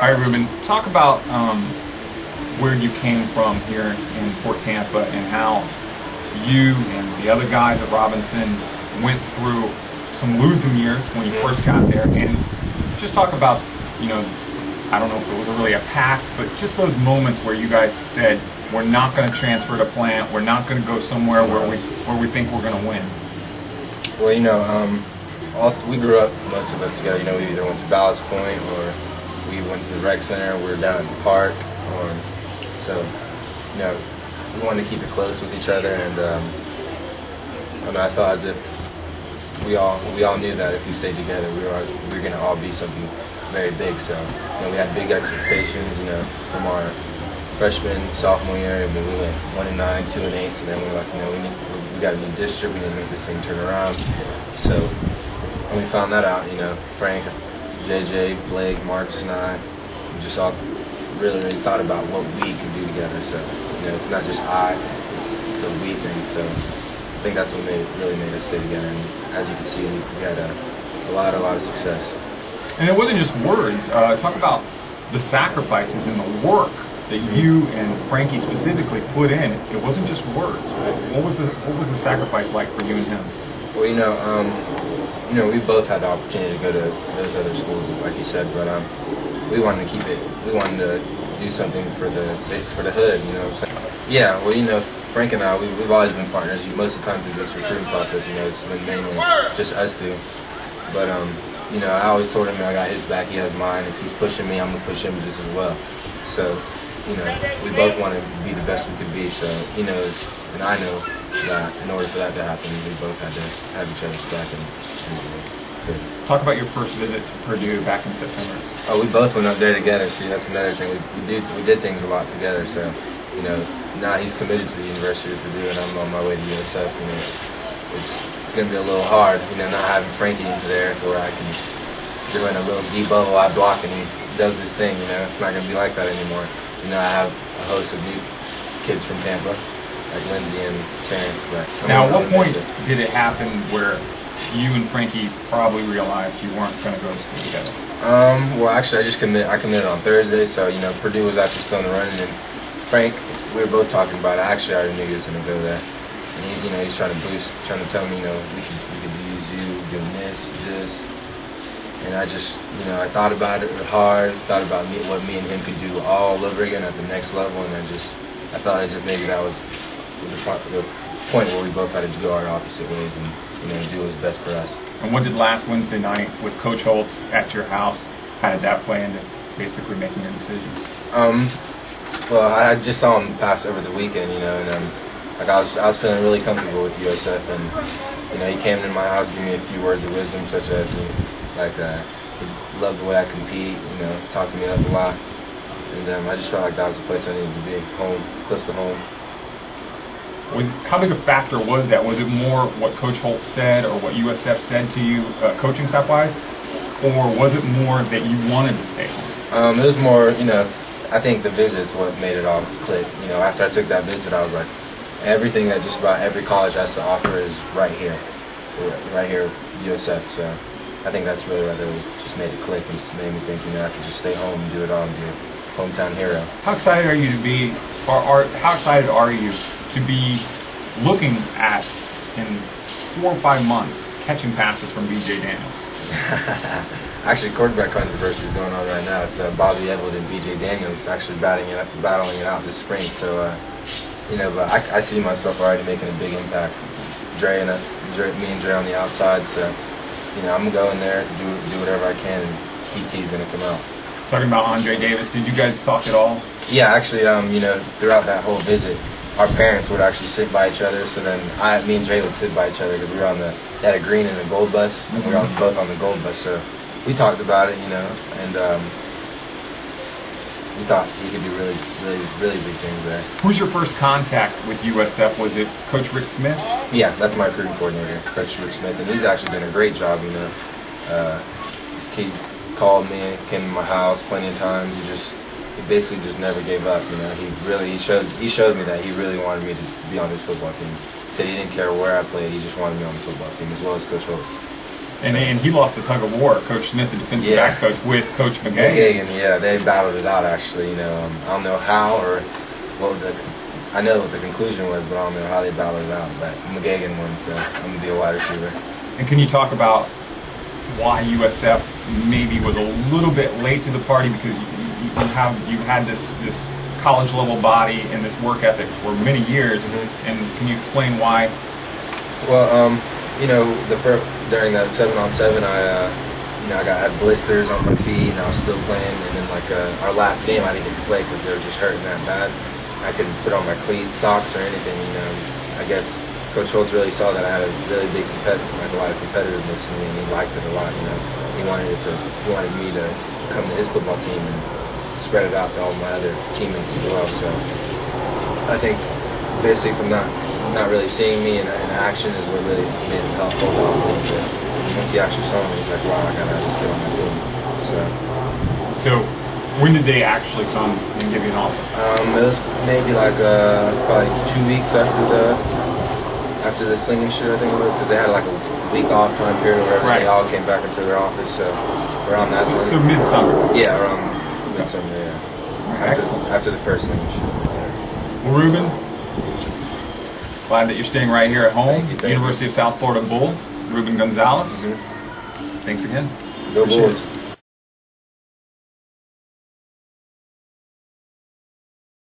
All right, Ruben, talk about where you came from here in Fort Tampa and how you and the other guys at Robinson went through some losing years when you first got there, and just talk about, I don't know if it was really a pact, but just those moments where you guys said, we're not going to transfer to Plant, we're not going to go somewhere where we think we're going to win. Well, we grew up, most of us together. We either went to Ballast Point or we went to the rec center. We were down at the park, so we wanted to keep it close with each other, and I felt as if we all knew that if we stayed together, we were going to all be something very big. So we had big expectations, from our freshman, sophomore year. We went 1-9, 2-8. So then we were like, we got a new district. We need to make this thing turn around. So when we found that out, Frank, JJ, Blake, Marcus, and I, we just all really thought about what we could do together. So it's not just it's a we thing. So I think that's what really made us stay together. And as you can see, we had a lot of success. And it wasn't just words. Talk about the sacrifices and the work that you and Frankie specifically put in. It wasn't just words. What was the sacrifice like for you and him? Well, we both had the opportunity to go to those other schools, like you said, but we wanted to keep it. We wanted to do something for the hood. Yeah. Well, Frank and I, we've always been partners. Most of the time through this recruiting process, it's been mainly just us two. But I always told him I got his back, he has mine. If he's pushing me, I'm gonna push him just as well. So, we both want to be the best we could be. So he knows, and I know that in order for that to happen, we both had to have each other's back. And talk about your first visit to Purdue back in September. Oh, we both went up there together. See, that's another thing. We did things a lot together. So, now he's committed to the University of Purdue, and I'm on my way to USF. It's going to be a little hard, not having Frankie there where I can do in a little Z bubble, I block, and he does his thing. It's not going to be like that anymore. I have a host of new kids from Tampa, like Lindsay and Terrence. But now, at what point did it happen where you and Frankie probably realized you weren't going to go to school together? Well, actually, I committed on Thursday, so Purdue was actually still in the running, and Frank, we were both talking about it. Actually, I already knew he was going to go there, and he's trying to tell me, we could use you doing this. And I just, I thought about it hard, thought about what me and him could do all over again at the next level, and I felt as if maybe that was the point where we both had to go our opposite ways and do what was best for us. And what did last Wednesday night with Coach Holtz at your house, how did that play into basically making your decision? Well, I just saw him pass over the weekend, and I was feeling really comfortable with USF, and he came into my house, gave me a few words of wisdom, such as he loved the way I compete, talked to me up a lot, and I just felt like that was the place I needed to be, home, close to home. How big a factor was that? Was it more what Coach Holtz said or what USF said to you, coaching staff-wise, or was it more that you wanted to stay home? It was more, I think the visit's what made it all click. After I took that visit, I was like, everything that just about every college has to offer is right here, USF. So I think that's really what it just made it click and just made me think, I could just stay home and do it all and be a hometown hero. How excited are you to be, how excited are you to be looking at, in 4 or 5 months, catching passes from B.J. Daniels? Actually, quarterback controversy is going on right now. It's Bobby Edwards and B.J. Daniels actually battling it out this spring. So, but I see myself already making a big impact. Me and Dre on the outside. So, I'm gonna go in there, do whatever I can, and PT is gonna come out. Talking about Andre Davis, did you guys talk at all? Yeah, actually, throughout that whole visit, our parents would actually sit by each other. So then me and Dre would sit by each other because we were they had a green and a gold bus, and we were both on the gold bus. So we talked about it, and we thought we could do really big things there. Who's your first contact with USF? Was it Coach Rick Smith? Yeah, that's my recruiting coordinator, Coach Rick Smith, and he's actually done a great job. He's called me, came to my house plenty of times. He basically just never gave up. He showed me that he really wanted me to be on his football team. He said he didn't care where I played, he just wanted me on the football team, as well as Coach Holtz. So. And he lost the tug of war, Coach Smith, the defensive backs coach, with Coach McGagan. Yeah, they battled it out actually. You know, I don't know how or what I know what the conclusion was, but I don't know how they battled it out. But McGagan won, so I'm gonna be a wide receiver. And can you talk about why USF maybe was a little bit late to the party, because you had this college level body and this work ethic for many years, and can you explain why? Well, you know, during that 7-on-7, I had blisters on my feet, and I was still playing. And then like our last game, I didn't get to play because they were just hurting that bad. I couldn't put on my cleats, socks, or anything. You know, I guess Coach Holtz really saw that I had a really big a lot of competitiveness in me, and he liked it a lot. You know, he wanted me to come to his football team and spread it out to all my other teammates as well. So I think basically from not really seeing me in action is what really made him help hold off a little bit. Once he actually saw me, he's like, wow, I gotta just get on my team. So when did they actually come and give you an offer? It was maybe like probably 2 weeks after the slinging shoot, I think it was, because they had like a week off time period where they all came back into their office. So around that time. So midsummer. Yeah, around midsummer. Yeah. After the first slinging shoot. Yeah. Well, Ruben, glad that you're staying right here at home. Thank you. University of South Florida Bull, Ruben Gonzalez. Thanks again. Go Bulls.